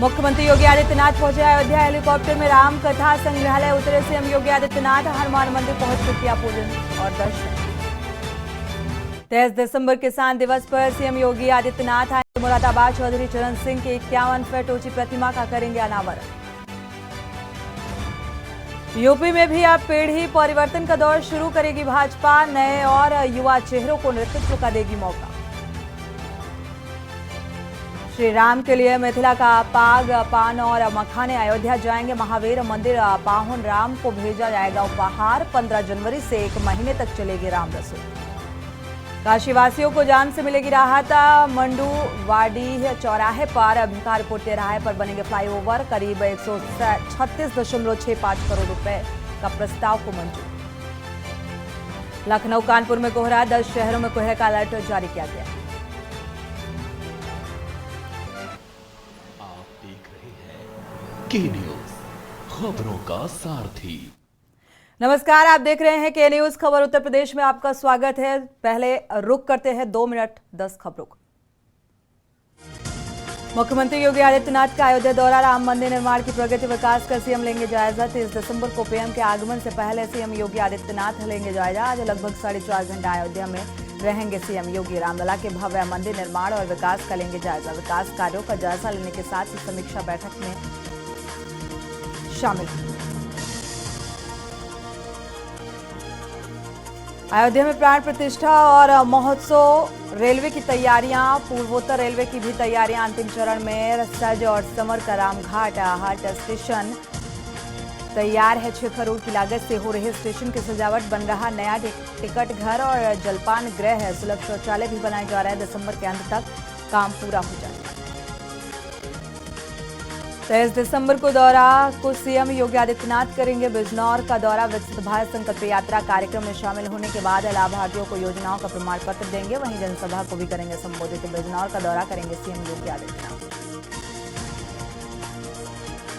मुख्यमंत्री योगी आदित्यनाथ पहुंचे अयोध्या। हेलीकॉप्टर में राम कथा संग्रहालय उतरे सीएम योगी आदित्यनाथ। हनुमान मंदिर पहुंचकर किया पूजन और दर्शन। 23 दिसंबर किसान दिवस पर सीएम योगी आदित्यनाथ आएंगे मुरादाबाद। चौधरी चरण सिंह की 51 फीट ऊंची प्रतिमा का करेंगे अनावरण। यूपी में भी अब पीढ़ी परिवर्तन का दौर शुरू करेगी भाजपा। नए और युवा चेहरों को नेतृत्व का देगी मौका। श्री राम के लिए मिथिला का पाग, पान और मखाने अयोध्या जाएंगे। महावीर मंदिर पाहुन राम को भेजा जाएगा उपहार। 15 जनवरी से 1 महीने तक चलेगी राम रसोई। काशीवासियों को जान से मिलेगी राहत। मंडू वाडी चौराहे पर भिखारपुर तिराहे पर बनेंगे फ्लाईओवर। करीब 136.65 करोड़ रुपए का प्रस्ताव को मंजूर। लखनऊ कानपुर में कोहरा, 10 शहरों में कोहरे का अलर्ट जारी किया गया। आप देख रहे हैं के न्यूज, खबरों का सारथी। नमस्कार, आप देख रहे हैं के न्यूज खबर उत्तर प्रदेश में। आपका स्वागत है। पहले रुक करते हैं 2 मिनट 10 खबरों का। मुख्यमंत्री योगी आदित्यनाथ का अयोध्या दौरा। राम मंदिर निर्माण की प्रगति विकास का सीएम लेंगे जायजा। 23 दिसंबर को पीएम के आगमन से पहले सीएम योगी आदित्यनाथ लेंगे जायजा। आज लगभग 4.5 घंटा अयोध्या में रहेंगे सीएम योगी। रामलला के भव्य मंदिर निर्माण और विकास का लेंगे जायजा। विकास कार्यों का जायजा लेने के साथ ही समीक्षा बैठक में शामिल होंगे। अयोध्या में प्राण प्रतिष्ठा और महोत्सव। रेलवे की तैयारियां, पूर्वोत्तर रेलवे की भी तैयारियां अंतिम चरण में। सज और समर का रामघाट हाट स्टेशन तैयार है। 6 करोड़ की लागत से हो रही स्टेशन की सजावट। बन रहा नया टिकट घर और जलपान गृह है। सुलभ शौचालय भी बनाया जा रहा है। दिसंबर के अंत तक काम पूरा हो जाएगा। 23 दिसंबर को दौरा को सीएम योगी आदित्यनाथ करेंगे। बिजनौर का दौरा। विकसित भारत संकल्प यात्रा कार्यक्रम में शामिल होने के बाद लाभार्थियों को योजनाओं का प्रमाण पत्र देंगे। वहीं जनसभा को भी करेंगे संबोधित। बिजनौर का दौरा करेंगे सीएम योगी आदित्यनाथ।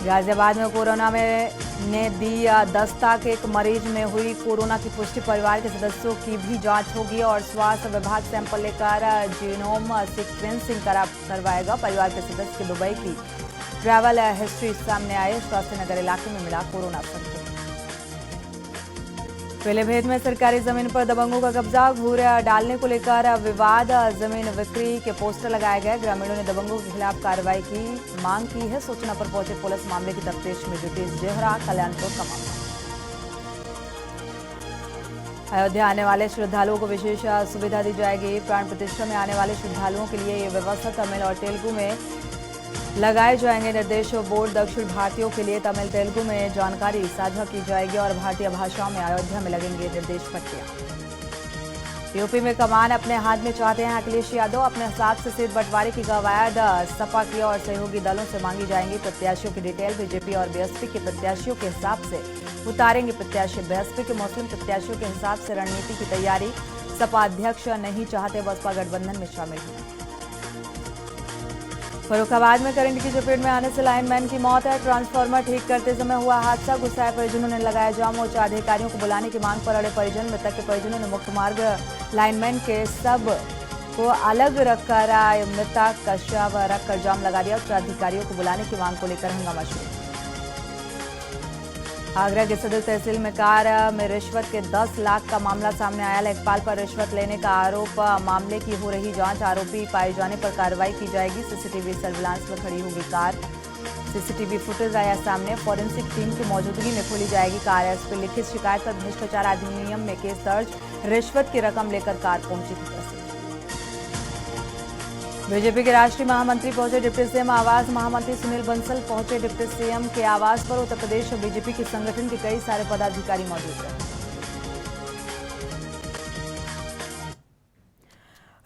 गाजियाबाद में कोरोना ने दी दस्तक। एक मरीज में हुई कोरोना की पुष्टि। परिवार के सदस्यों की भी जांच होगी और स्वास्थ्य विभाग सैंपल लेकर जीनोम सीक्वेंसिंग करवाएगा। परिवार के सदस्य की दुबई की ट्रैवल हिस्ट्री सामने आए। स्वास्थ्य नगर इलाके में मिला कोरोना संक्रमण। पीलीभीत में सरकारी जमीन पर दबंगों का कब्जा। घूर डालने को लेकर विवाद। जमीन बिक्री के पोस्टर लगाए गए। ग्रामीणों ने दबंगों के खिलाफ कार्रवाई की मांग की है। सूचना पर पहुंचे पुलिस मामले की तफ्तीश में जुटी। जेहरा कल्याणपुर का मामला। अयोध्या आने वाले श्रद्धालुओं को विशेष सुविधा दी जाएगी। प्राण प्रतिष्ठा में आने वाले श्रद्धालुओं के लिए ये व्यवस्था तमिल और तेलुगु में लगाए जाएंगे निर्देश। बोर्ड दक्षिण भारतीयों के लिए तमिल तेलुगु में जानकारी साझा की जाएगी और भारतीय भाषाओं में अयोध्या में लगेंगे निर्देश पट्टियां। यूपी में कमान अपने हाथ में चाहते हैं अखिलेश यादव। अपने हिसाब से सीट बंटवारे की कवायद सपा की और सहयोगी दलों से मांगी जाएंगी। प्रत्याशियों की डिटेल बीजेपी और बीएसपी के प्रत्याशियों के हिसाब से उतारेंगे प्रत्याशी। बीएसपी के मुस्लिम प्रत्याशियों के हिसाब से रणनीति की तैयारी। सपा अध्यक्ष नहीं चाहते बसपा गठबंधन में शामिल होना। फर्रुखाबाद में करंट की चपेट में आने से लाइनमैन की मौत है। ट्रांसफार्मर ठीक करते समय हुआ हादसा। गुस्साए परिजनों ने लगाया जाम। उच्च अधिकारियों को बुलाने की मांग पर अड़े परिजन। मृतक के परिजनों ने मुख्य मार्ग लाइनमैन के सब को अलग रखकर मृतक का शव रखकर जाम लगा दिया। उच्च अधिकारियों को बुलाने की मांग को लेकर हंगामा शुरू। आगरा के सदर तहसील में कार में रिश्वत के 10 लाख का मामला सामने आया। लेखपाल पर रिश्वत लेने का आरोप। मामले की हो रही जांच। आरोपी पाए जाने पर कार्रवाई की जाएगी। सीसीटीवी सर्विलांस में खड़ी होगी कार। सीसीटीवी फुटेज आया सामने। फॉरेंसिक टीम की मौजूदगी में खोली जाएगी कार। एसपी लिखित शिकायत पर भ्रष्टाचार अधिनियम में केस दर्ज। रिश्वत की रकम लेकर कार पहुंची थी। बीजेपी के राष्ट्रीय महामंत्री पहुंचे डिप्टी सीएम आवास। महामंत्री सुनील बंसल पहुंचे डिप्टी सीएम के आवास पर। उत्तर प्रदेश बीजेपी के संगठन के कई सारे पदाधिकारी मौजूद रहे।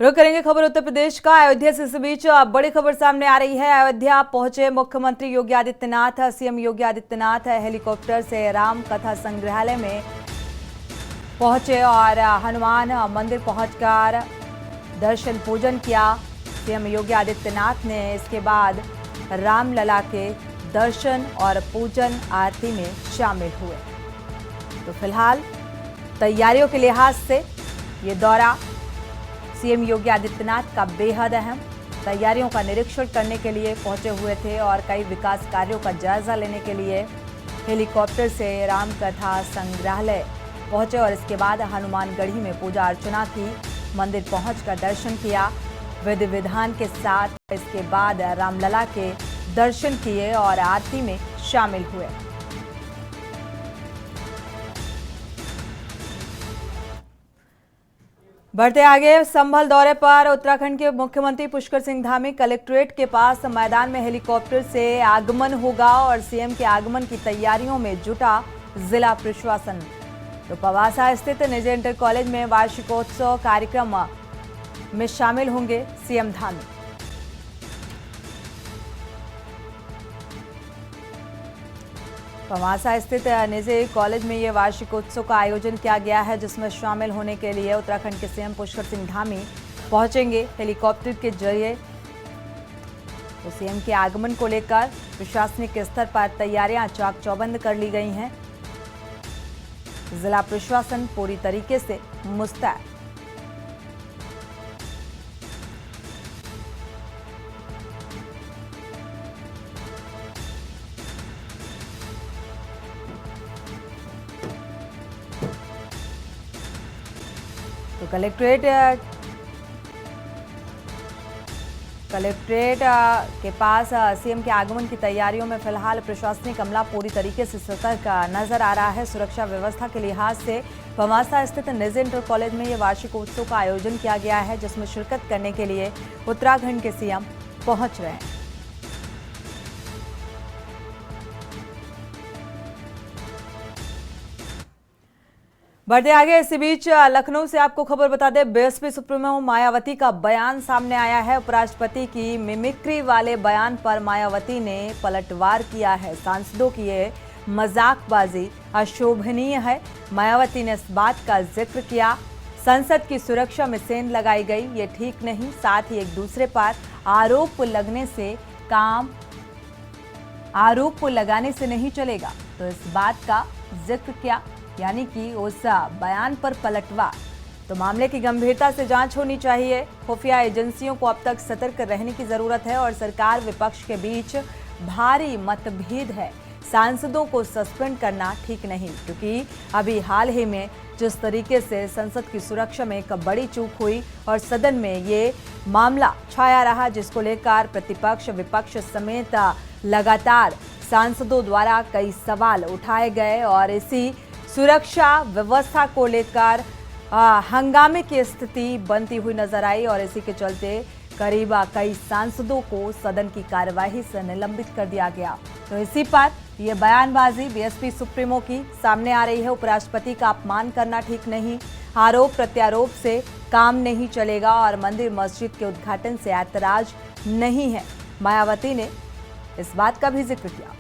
रुक करेंगे खबर उत्तर प्रदेश का। अयोध्या से इस बीच बड़ी खबर सामने आ रही है। अयोध्या पहुंचे मुख्यमंत्री योगी आदित्यनाथ। सीएम योगी आदित्यनाथ हेलीकॉप्टर से राम कथा संग्रहालय में पहुंचे और हनुमान मंदिर पहुंचकर दर्शन पूजन किया। सीएम योगी आदित्यनाथ ने इसके बाद रामलला के दर्शन और पूजन आरती में शामिल हुए। तो फिलहाल तैयारियों के लिहाज से ये दौरा सीएम योगी आदित्यनाथ का बेहद अहम। तैयारियों का निरीक्षण करने के लिए पहुंचे हुए थे और कई विकास कार्यों का जायजा लेने के लिए हेलीकॉप्टर से रामकथा संग्रहालय पहुंचे और इसके बाद हनुमानगढ़ी में पूजा अर्चना की, मंदिर पहुंचकर दर्शन किया विधि विधान के साथ। इसके बाद रामलला के दर्शन किए और आरती में शामिल हुए। बढ़ते आगे, संभल दौरे पर उत्तराखंड के मुख्यमंत्री पुष्कर सिंह धामी कलेक्ट्रेट के पास मैदान में हेलीकॉप्टर से आगमन होगा और सीएम के आगमन की तैयारियों में जुटा जिला प्रशासन। तो पवासा स्थित निजी इंटर कॉलेज में वार्षिकोत्सव कार्यक्रम में शामिल होंगे सीएम धामी। पवासा स्थित निजी कॉलेज में ये वार्षिकोत्सव का आयोजन किया गया है, जिसमें शामिल होने के लिए उत्तराखंड के सीएम पुष्कर सिंह धामी पहुंचेंगे हेलीकॉप्टर के जरिए। तो सीएम के आगमन को लेकर प्रशासनिक स्तर पर तैयारियां चाक चौबंद कर ली गई हैं। जिला प्रशासन पूरी तरीके से मुस्तैद। तो कलेक्ट्रेट के पास सीएम के आगमन की तैयारियों में फिलहाल प्रशासनिक अमला पूरी तरीके से सतर्क नजर आ रहा है। सुरक्षा व्यवस्था के लिहाज से पवासा स्थित निजी इंटर कॉलेज में ये वार्षिकोत्सव का आयोजन किया गया है, जिसमें शिरकत करने के लिए उत्तराखंड के सीएम पहुंच रहे हैं। बढ़ते आगे, इसी बीच लखनऊ से आपको खबर बता दें, बीएसपी सुप्रीमो मायावती का बयान सामने आया है। उपराष्ट्रपति की मिमिक्री वाले बयान पर मायावती ने पलटवार किया है। सांसदों की ये मजाकबाजी अशोभनीय है। मायावती ने इस बात का जिक्र किया, संसद की सुरक्षा में सेंध लगाई गई, ये ठीक नहीं। साथ ही एक दूसरे पर आरोप लगाने से नहीं चलेगा। तो इस बात का जिक्र किया, यानी कि उस बयान पर पलटवार। तो मामले की गंभीरता से जांच होनी चाहिए। खुफिया एजेंसियों को अब तक सतर्क रहने की जरूरत है और सरकार विपक्ष के बीच भारी मतभेद है। सांसदों को सस्पेंड करना ठीक नहीं, क्योंकि अभी हाल ही में जिस तरीके से संसद की सुरक्षा में एक बड़ी चूक हुई और सदन में ये मामला छाया रहा, जिसको लेकर प्रतिपक्ष विपक्ष समेत लगातार सांसदों द्वारा कई सवाल उठाए गए और इसी सुरक्षा व्यवस्था को लेकर हंगामे की स्थिति बनती हुई नजर आई और इसी के चलते करीब कई सांसदों को सदन की कार्यवाही से निलंबित कर दिया गया। तो इसी पर यह बयानबाजी बीएसपी सुप्रीमो की सामने आ रही है। उपराष्ट्रपति का अपमान करना ठीक नहीं, आरोप प्रत्यारोप से काम नहीं चलेगा और मंदिर मस्जिद के उद्घाटन से ऐतराज नहीं है। मायावती ने इस बात का भी जिक्र किया।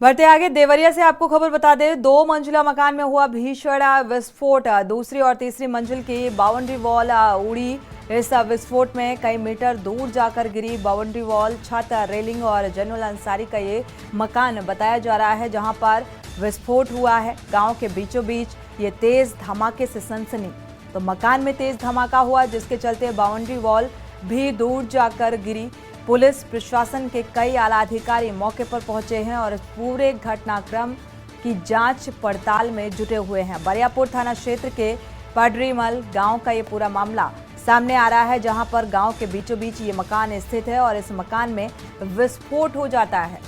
बढ़ते आगे, देवरिया से आपको खबर बता दें, 2 मंजिला मकान में हुआ भीषण विस्फोट। दूसरी और तीसरी मंजिल की बाउंड्री वॉल उड़ी। इस विस्फोट में कई मीटर दूर जाकर गिरी बाउंड्री वॉल। छत, रेलिंग और जनरल अंसारी का ये मकान बताया जा रहा है जहां पर विस्फोट हुआ है। गांव के बीचों बीच ये तेज धमाके से सनसनी। तो मकान में तेज धमाका हुआ, जिसके चलते बाउंड्री वॉल भी दूर जाकर गिरी। पुलिस प्रशासन के कई आला अधिकारी मौके पर पहुंचे हैं और इस पूरे घटनाक्रम की जांच पड़ताल में जुटे हुए हैं। बरियापुर थाना क्षेत्र के पडरीमल गांव का ये पूरा मामला सामने आ रहा है, जहां पर गांव के बीचों बीच ये मकान स्थित है और इस मकान में विस्फोट हो जाता है।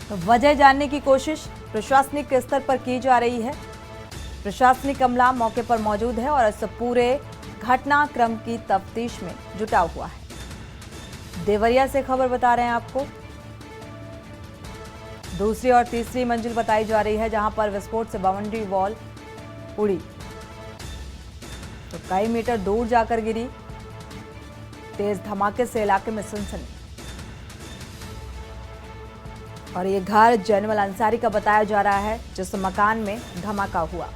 तो वजह जानने की कोशिश प्रशासनिक स्तर पर की जा रही है। प्रशासनिक अमला मौके पर मौजूद है और इस पूरे घटनाक्रम की तफ्तीश में जुटा हुआ है। देवरिया से खबर बता रहे हैं आपको, दूसरी और तीसरी मंजिल बताई जा रही है जहां पर विस्फोट से बाउंड्री वॉल उड़ी। तो कई मीटर दूर जाकर गिरी। तेज धमाके से इलाके में सनसनी। और ये घर जनरल अंसारी का बताया जा रहा है, जिस मकान में धमाका हुआ।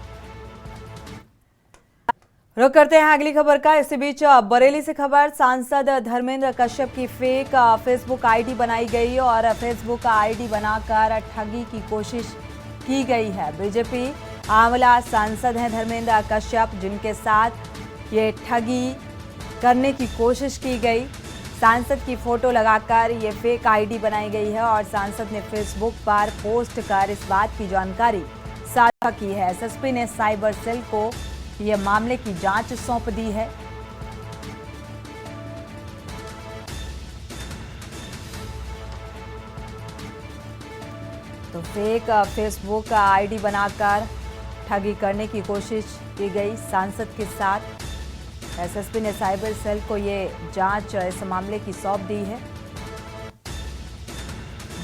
रुक करते हैं अगली खबर का। इसी बीच बरेली से खबर, सांसद धर्मेंद्र कश्यप की फेक फेसबुक आईडी बनाई गई और फेसबुक आईडी बनाकर ठगी की कोशिश की गई है। बीजेपी आंवला सांसद हैं धर्मेंद्र कश्यप, जिनके साथ ये ठगी करने की कोशिश की गई। सांसद की फोटो लगाकर ये फेक आईडी बनाई गई है और सांसद ने फेसबुक पर पोस्ट कर इस बात की जानकारी साझा की है। एसएसपी ने साइबर सेल को ये मामले की जांच सौंप दी है। तो फेक फेसबुक आईडी बनाकर ठगी करने की कोशिश की गई सांसद के साथ। एसएसपी ने साइबर सेल को ये जांच इस मामले की सौंप दी है।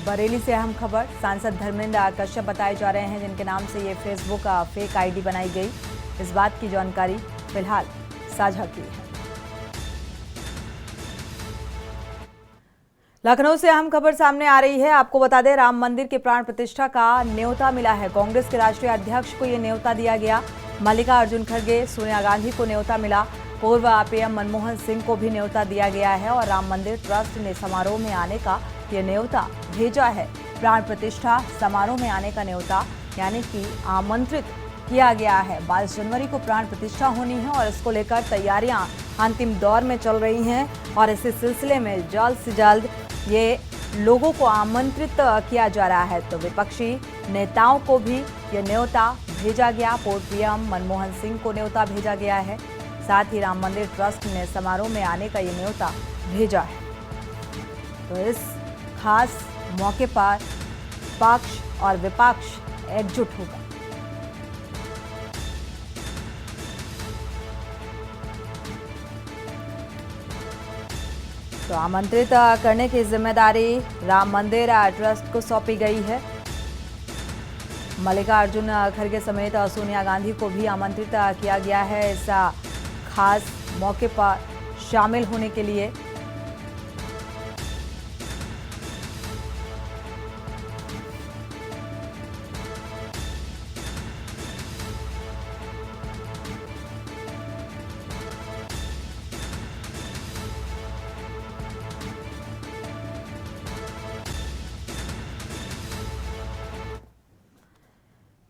बरेली से अहम खबर, सांसद धर्मेंद्र कश्यप बताए जा रहे हैं जिनके नाम से ये फेसबुक फेक आईडी बनाई गई। इस बात की जानकारी फिलहाल साझा की है। लखनऊ से अहम खबर सामने आ रही है। आपको बता दें, राम मंदिर के प्राण प्रतिष्ठा का न्योता मिला है। कांग्रेस के राष्ट्रीय अध्यक्ष को यह न्योता दिया गया। मल्लिकार्जुन खड़गे, सोनिया गांधी को न्योता मिला। पूर्व पीएम मनमोहन सिंह को भी न्योता दिया गया है और राम मंदिर ट्रस्ट ने समारोह में आने का ये न्योता भेजा है। प्राण प्रतिष्ठा समारोह में आने का न्योता यानी कि आमंत्रित किया गया है। 22 जनवरी को प्राण प्रतिष्ठा होनी है और इसको लेकर तैयारियां अंतिम दौर में चल रही हैं और इसी सिलसिले में जल्द से जल्द ये लोगों को आमंत्रित किया जा रहा है। तो विपक्षी नेताओं को भी ये न्योता भेजा गया। पूर्व पीएम मनमोहन सिंह को न्योता भेजा गया है। साथ ही राम मंदिर ट्रस्ट ने समारोह में आने का ये न्योता भेजा है। तो इस खास मौके पर पक्ष और विपक्ष एकजुट होगा। तो आमंत्रित करने की जिम्मेदारी राम मंदिर ट्रस्ट को सौंपी गई है। मल्लिकार्जुन खड़गे समेत सोनिया गांधी को भी आमंत्रित किया गया है इस खास मौके पर शामिल होने के लिए।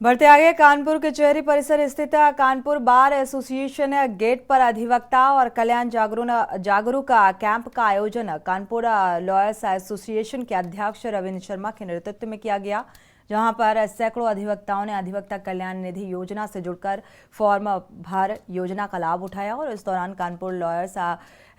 बढ़ते आगे, कानपुर कचहरी परिसर स्थित कानपुर बार एसोसिएशन गेट पर अधिवक्ता और कल्याण जागरूक कैंप का आयोजन कानपुर लॉयर्स एसोसिएशन के अध्यक्ष रविंद्र शर्मा के नेतृत्व में किया गया, जहां पर सैकड़ों अधिवक्ताओं ने अधिवक्ता कल्याण निधि योजना से जुड़कर फॉर्म भर योजना का लाभ उठाया। और इस दौरान कानपुर लॉयर्स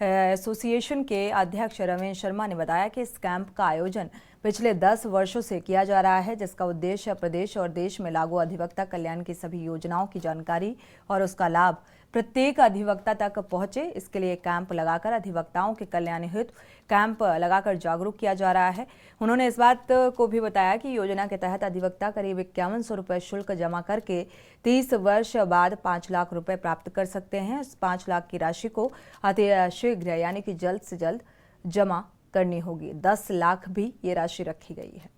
एसोसिएशन के अध्यक्ष रविंद्र शर्मा ने बताया कि इस कैंप का आयोजन पिछले 10 वर्षों से किया जा रहा है, जिसका उद्देश्य प्रदेश और देश में लागू अधिवक्ता कल्याण की सभी योजनाओं की जानकारी और उसका लाभ प्रत्येक अधिवक्ता तक पहुंचे। इसके लिए कैंप लगाकर अधिवक्ताओं के कल्याण हेतु कैंप लगाकर जागरूक किया जा रहा है। उन्होंने इस बात को भी बताया कि योजना के तहत अधिवक्ता करीब 5100 रुपये शुल्क जमा करके 30 वर्ष बाद 5 लाख रुपए प्राप्त कर सकते हैं। इस 5 लाख की राशि को अति शीघ्र यानी कि जल्द से जल्द जमा करनी होगी। 10 लाख भी ये राशि रखी गई है।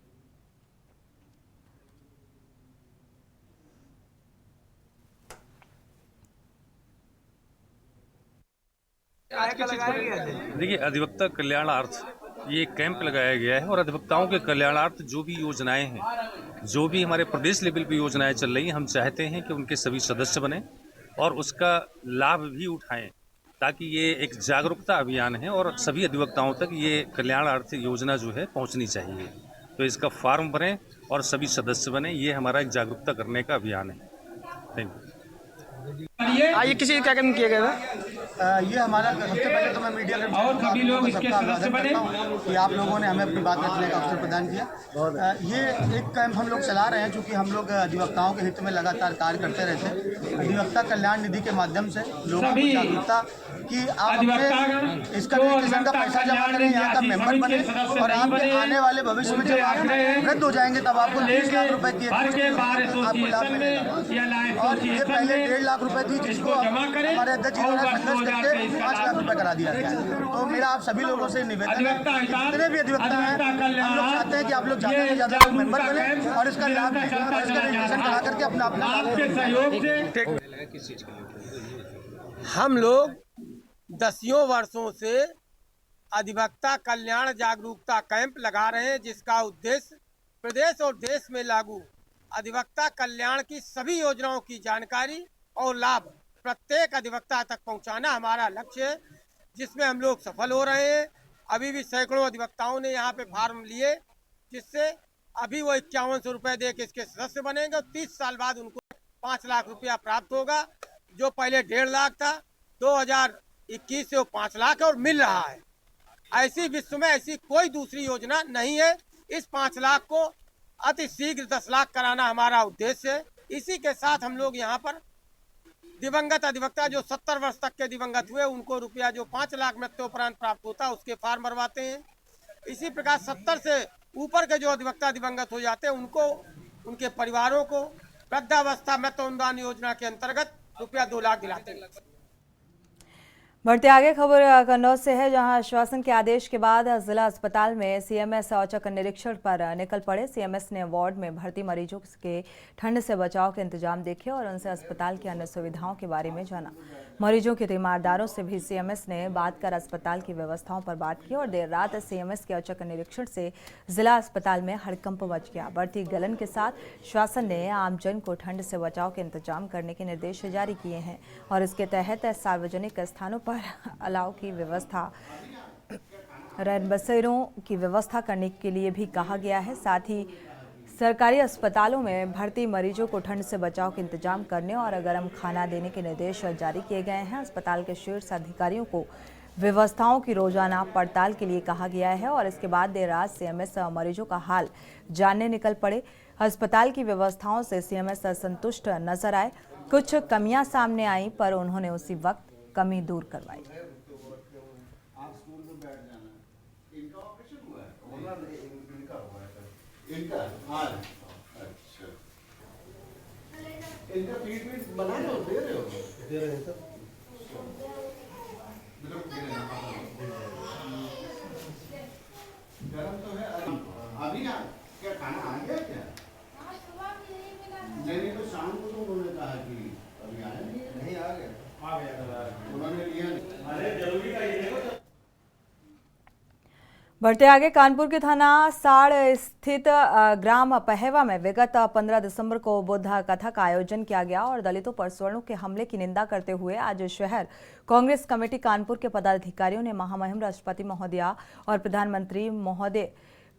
देखिए, अधिवक्ता कल्याणार्थ ये कैंप लगाया गया है और अधिवक्ताओं के कल्याणार्थ जो भी योजनाएं हैं, जो भी हमारे प्रदेश लेवल पे योजनाएं चल रही हैं, हम चाहते हैं कि उनके सभी सदस्य बने और उसका लाभ भी उठाएं, ताकि ये एक जागरूकता अभियान है और सभी अधिवक्ताओं तक ये कल्याणार्थ योजना जो है पहुंचनी चाहिए। तो इसका फॉर्म भरें और सभी सदस्य बने, ये हमारा एक जागरूकता करने का अभियान है। Thank you. ये किसी कार्यक्रम किया गया था? ये हमारा सबसे पहले तो मैं मीडिया और सभी लोग इसके सदस्य बने कि आप लोगों ने हमें अपनी बात रखने का अवसर प्रदान किया। ये एक कैंप हम लोग चला रहे हैं, चूँकि हम लोग अधिवक्ताओं के हित में लगातार कार्य करते रहते हैं। अधिवक्ता कल्याण निधि के माध्यम से लोगों को जागरूकता कि आप अपने इसका रजिस्ट्रेशन का पैसा जमा करें, यहाँ का मेंबर बने और आपके आने वाले भविष्य में जब आप वृद्ध हो जाएंगे तब आपको 30 लाख रुपए की आपको लाभ मिलेगा। और ये पहले 1.5 लाख रुपए थी, जिसको हमारे अध्यक्ष जी द्वारा संघर्ष करके 5 लाख रुपए करा दिया गया। तो मेरा आप सभी लोगों से निवेदन है कि जितने भी अधिवक्ता हैं, हम लोग चाहते हैं कि आप लोग ज़्यादा से ज़्यादा मेंबर बने और इसका लाभ लें और इसका रजिस्ट्रेशन करा करके अपना हम लोग 10 वर्षों से अधिवक्ता कल्याण जागरूकता कैंप लगा रहे हैं, जिसका उद्देश्य प्रदेश और देश में लागू अधिवक्ता कल्याण की सभी योजनाओं की जानकारी और लाभ प्रत्येक अधिवक्ता तक पहुंचाना हमारा लक्ष्य है, जिसमें हम लोग सफल हो रहे हैं। अभी भी सैकड़ों अधिवक्ताओं ने यहाँ पे फार्म लिए, जिससे अभी वो 5100 रुपये दे के इसके सदस्य बनेंगे और 30 साल बाद उनको 5 लाख रुपया प्राप्त होगा। जो पहले 1.5 लाख था, 2021 से वो 5 लाख है और मिल रहा है। ऐसी विश्व में ऐसी कोई दूसरी योजना नहीं है। इस 5 लाख को अति शीघ्र 10 लाख कराना हमारा उद्देश्य है। इसी के साथ हम लोग यहाँ पर दिवंगत अधिवक्ता जो 70 वर्ष तक के दिवंगत हुए, उनको रुपया जो 5 लाख मृत्योपरांत प्राप्त होता है उसके फार्म भरवाते हैं। इसी प्रकार 70 से ऊपर के जो अधिवक्ता दिवंगत हो जाते हैं उनको, उनके परिवारों को वृद्धावस्था मृत्यु अनुदान योजना के अंतर्गत रुपया 2 लाख दिलाते हैं। बढ़ते आगे खबर कन्नौज से है, जहां आश्वासन के आदेश के बाद जिला अस्पताल में सीएमएस औचक निरीक्षण पर निकल पड़े। सीएमएस ने वार्ड में भर्ती मरीजों के ठंड से बचाव के इंतजाम देखे और उनसे अस्पताल की अन्य सुविधाओं के बारे में जाना। मरीजों के तीमारदारों से भी सीएमएस ने बात कर अस्पताल की व्यवस्थाओं पर बात की और देर रात सीएमएस के औचक निरीक्षण से जिला अस्पताल में हड़कंप मच गया। बढ़ती गलन के साथ शासन ने आमजन को ठंड से बचाव के इंतजाम करने के निर्देश जारी किए हैं और इसके तहत सार्वजनिक स्थानों पर अलाव की व्यवस्था, रैन बसेरों की व्यवस्था करने के लिए भी कहा गया है। साथ ही सरकारी अस्पतालों में भर्ती मरीजों को ठंड से बचाव के इंतजाम करने और गर्म खाना देने के निर्देश जारी किए गए हैं। अस्पताल के शीर्ष अधिकारियों को व्यवस्थाओं की रोजाना पड़ताल के लिए कहा गया है और इसके बाद देर रात सीएमएस मरीजों का हाल जानने निकल पड़े। अस्पताल की व्यवस्थाओं से सीएमएस असंतुष्ट नजर आए। कुछ कमियां सामने आई पर उन्होंने उसी वक्त कमी दूर करवाई। इनका फीड बना लो, दे रहे हैं सर। गरम तो है अभी ना, क्या खाना आ गया क्या? नहीं तो शाम को तो उन्होंने कहा कि अभी आया नहीं आ गया, उन्होंने लिया नहीं। बढ़ते आगे, कानपुर के थाना साड़ स्थित ग्राम पहेवा में विगत 15 दिसंबर को बुद्ध कथा का आयोजन किया गया और दलितों पर सवर्णों के हमले की निंदा करते हुए आज शहर कांग्रेस कमेटी कानपुर के पदाधिकारियों ने महामहिम राष्ट्रपति महोदया और प्रधानमंत्री महोदय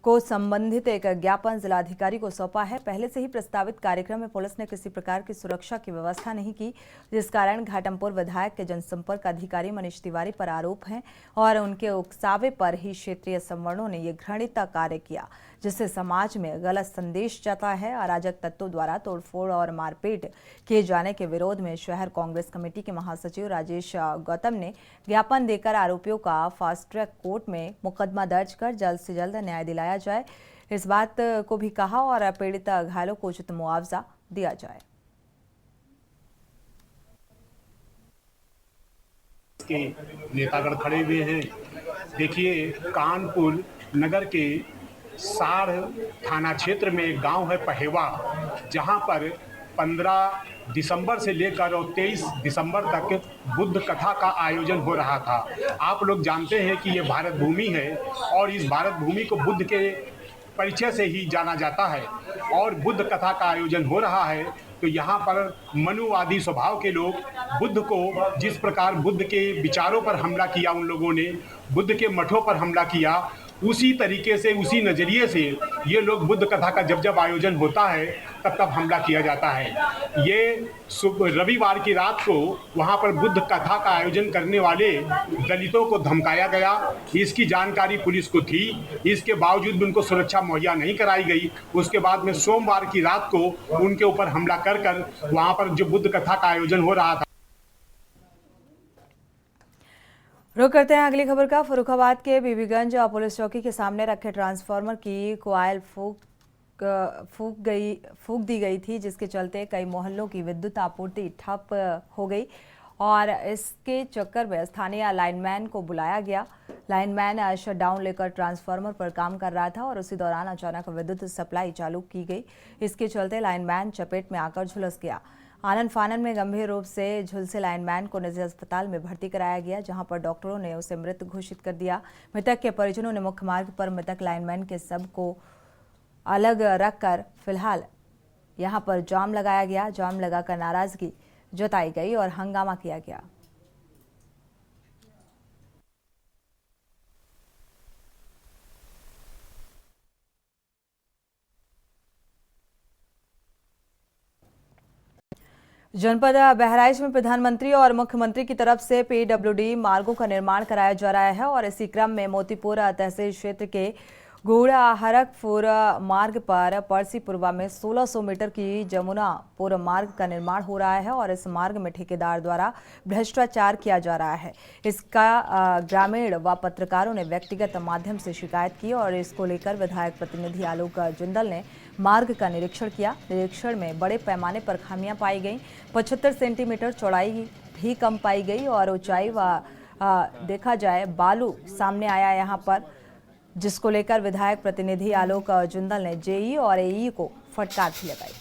को संबंधित एक ज्ञापन जिलाधिकारी को सौंपा है। पहले से ही प्रस्तावित कार्यक्रम में पुलिस ने किसी प्रकार की सुरक्षा की व्यवस्था नहीं की, जिस कारण घाटमपुर विधायक के जनसंपर्क अधिकारी मनीष तिवारी पर आरोप हैं और उनके उकसावे पर ही क्षेत्रीय संवर्णों ने ये घृणित कार्य किया, जिससे समाज में गलत संदेश जाता है। अराजक तत्वों द्वारा तोड़फोड़ और मारपीट किए जाने के विरोध में शहर कांग्रेस कमेटी के महासचिव राजेश गौतम ने ज्ञापन देकर आरोपियों का फास्ट ट्रैक कोर्ट में मुकदमा दर्ज कर जल्द से जल्द न्याय दिलाया जाए, इस बात को भी कहा और पीड़ित घायलों को उचित मुआवजा दिया जाए। के नेतागण खड़े हुए हैं। देखिए, कानपुर नगर के साड़ थाना क्षेत्र में एक गांव है पहेवा, जहां पर 15 दिसंबर से लेकर और 23 दिसंबर तक बुद्ध कथा का आयोजन हो रहा था। आप लोग जानते हैं कि ये भारत भूमि है और इस भारत भूमि को बुद्ध के परिचय से ही जाना जाता है और बुद्ध कथा का आयोजन हो रहा है। तो यहाँ पर मनुवादी स्वभाव के लोग बुद्ध को, जिस प्रकार बुद्ध के विचारों पर हमला किया, उन लोगों ने बुद्ध के मठों पर हमला किया, उसी तरीके से, उसी नज़रिए से ये लोग बुद्ध कथा का जब आयोजन होता है तब हमला किया जाता है। ये रविवार की रात को वहाँ पर बुद्ध कथा का आयोजन करने वाले दलितों को धमकाया गया। इसकी जानकारी पुलिस को थी, इसके बावजूद भी उनको सुरक्षा मुहैया नहीं कराई गई। उसके बाद में सोमवार की रात को उनके ऊपर हमला कर वहाँ पर जो बुद्ध कथा का आयोजन हो रहा था। रुक करते हैं अगली खबर का। फर्रुखाबाद के बीबीगंज पुलिस चौकी के सामने रखे ट्रांसफार्मर की कोयल फूंक दी गई थी, जिसके चलते कई मोहल्लों की विद्युत आपूर्ति ठप हो गई और इसके चक्कर में स्थानीय लाइनमैन को बुलाया गया। लाइनमैन शटडाउन लेकर ट्रांसफार्मर पर काम कर रहा था और उसी दौरान अचानक विद्युत सप्लाई चालू की गई। इसके चलते लाइनमैन चपेट में आकर झुलस गया। आनन फानन में गंभीर रूप से झुलसे लाइनमैन को निजी अस्पताल में भर्ती कराया गया, जहां पर डॉक्टरों ने उसे मृत घोषित कर दिया। मृतक के परिजनों ने मुख्य मार्ग पर मृतक लाइनमैन के शव को अलग रखकर फिलहाल यहां पर जाम लगाया गया। जाम लगाकर नाराजगी जताई गई और हंगामा किया गया। जनपद बहराइच में प्रधानमंत्री और मुख्यमंत्री की तरफ से पीडब्ल्यूडी मार्गों का निर्माण कराया जा रहा है और इसी क्रम में मोतीपुर तहसील क्षेत्र के घोड़ा हरकपुर मार्ग पर परसीपुरवा में 1600 मीटर की जमुनापुर मार्ग का निर्माण हो रहा है और इस मार्ग में ठेकेदार द्वारा भ्रष्टाचार किया जा रहा है। इसका ग्रामीण व पत्रकारों ने व्यक्तिगत माध्यम से शिकायत की और इसको लेकर विधायक प्रतिनिधि आलोक जिंदल ने मार्ग का निरीक्षण किया। निरीक्षण में बड़े पैमाने पर खामियां पाई गई। 75 सेंटीमीटर चौड़ाई भी कम पाई गई और ऊंचाई व देखा जाए बालू सामने आया यहां पर, जिसको लेकर विधायक प्रतिनिधि आलोक जिंदल ने जेई और एई को फटकार भी लगाई।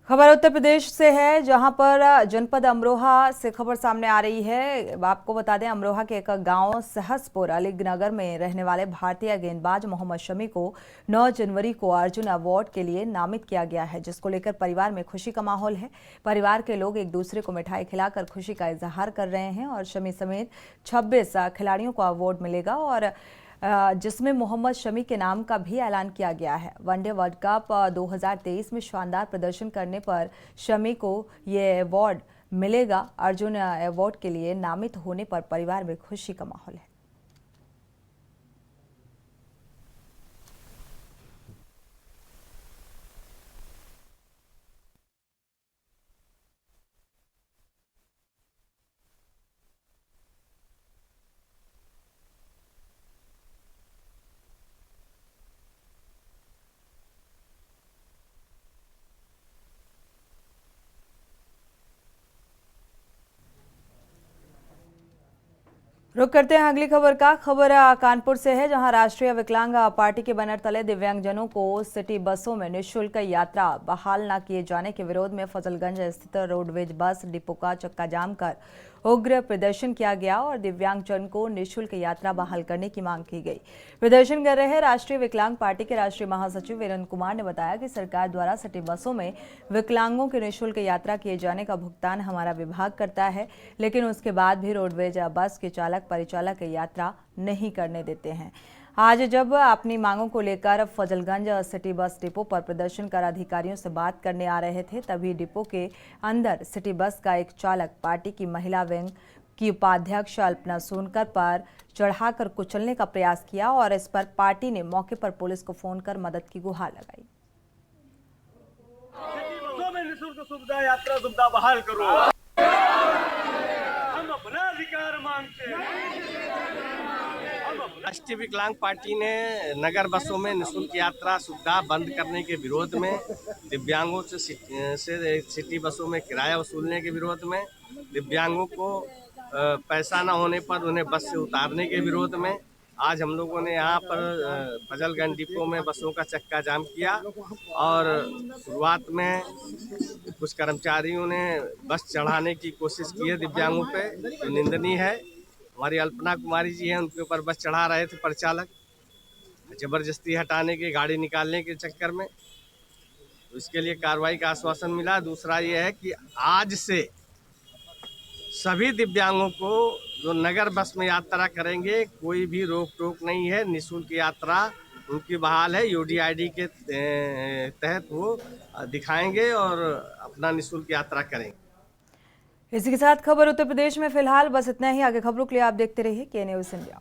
खबर उत्तर प्रदेश से है, जहां पर जनपद अमरोहा से खबर सामने आ रही है। आपको बता दें, अमरोहा के एक गांव सहसपुर अलीनगर में रहने वाले भारतीय गेंदबाज मोहम्मद शमी को 9 जनवरी को अर्जुन अवार्ड के लिए नामित किया गया है, जिसको लेकर परिवार में खुशी का माहौल है। परिवार के लोग एक दूसरे को मिठाई खिलाकर खुशी का इजहार कर रहे हैं और शमी समेत 26 खिलाड़ियों को अवार्ड मिलेगा और जिसमें मोहम्मद शमी के नाम का भी ऐलान किया गया है। वनडे वर्ल्ड कप 2023 में शानदार प्रदर्शन करने पर शमी को ये अवार्ड मिलेगा। अर्जुन अवार्ड के लिए नामित होने पर परिवार में खुशी का माहौल है। रुक करते हैं अगली खबर का। खबर कानपुर से है, जहां राष्ट्रीय विकलांग पार्टी के बैनर तले दिव्यांगजनों को सिटी बसों में निःशुल्क यात्रा बहाल न किए जाने के विरोध में फजलगंज स्थित रोडवेज बस डिपो का चक्का जाम कर उग्र प्रदर्शन किया गया और दिव्यांगजन को निःशुल्क यात्रा बहाल करने की मांग की गई। प्रदर्शन कर रहे राष्ट्रीय विकलांग पार्टी के राष्ट्रीय महासचिव वीरेंद्र कुमार ने बताया कि सरकार द्वारा सिटी बसों में विकलांगों की निःशुल्क यात्रा किए जाने का भुगतान हमारा विभाग करता है, लेकिन उसके बाद भी रोडवेज बस के चालक परिचालक यात्रा नहीं करने देते हैं। आज जब अपनी मांगों को लेकर फजलगंज सिटी बस डिपो पर प्रदर्शन कर अधिकारियों से बात करने आ रहे थे, तभी डिपो के अंदर सिटी बस का एक चालक पार्टी की महिला विंग की उपाध्यक्ष अल्पना सोनकर पर चढ़ाकर कुचलने का प्रयास किया और इस पर पार्टी ने मौके पर पुलिस को फोन कर मदद की गुहार लगाई। निःशुल्क सुविधा यात्रा सुविधा बहाल करो, हम अपना अधिकार मांगते हैं। राष्ट्रीय विकलांग पार्टी ने नगर बसों में निःशुल्क यात्रा सुविधा बंद करने के विरोध में, दिव्यांगों से सिटी बसों में किराया वसूलने के विरोध में, दिव्यांगों को पैसा न होने पर उन्हें बस से उतारने के विरोध में आज हम लोगों ने यहाँ पर फजलगंज डिपो में बसों का चक्का जाम किया और शुरुआत में कुछ कर्मचारियों ने बस चढ़ाने की कोशिश की है दिव्यांगों पे, जो निंदनीय है। हमारी अल्पना कुमारी जी हैं, उनके ऊपर बस चढ़ा रहे थे परिचालक, जबरदस्ती हटाने के, गाड़ी निकालने के चक्कर में, तो इसके लिए कार्रवाई का आश्वासन मिला। दूसरा ये है कि आज से सभी दिव्यांगों को जो नगर बस में यात्रा करेंगे कोई भी रोक टोक नहीं है, निःशुल्क यात्रा उनकी बहाल है। यूडीआईडी के तहत वो दिखाएंगे और अपना निःशुल्क यात्रा करेंगे। इसी के साथ खबर उत्तर प्रदेश में फिलहाल बस इतना ही। आगे खबरों के लिए आप देखते रहिए के न्यूज़ इंडिया।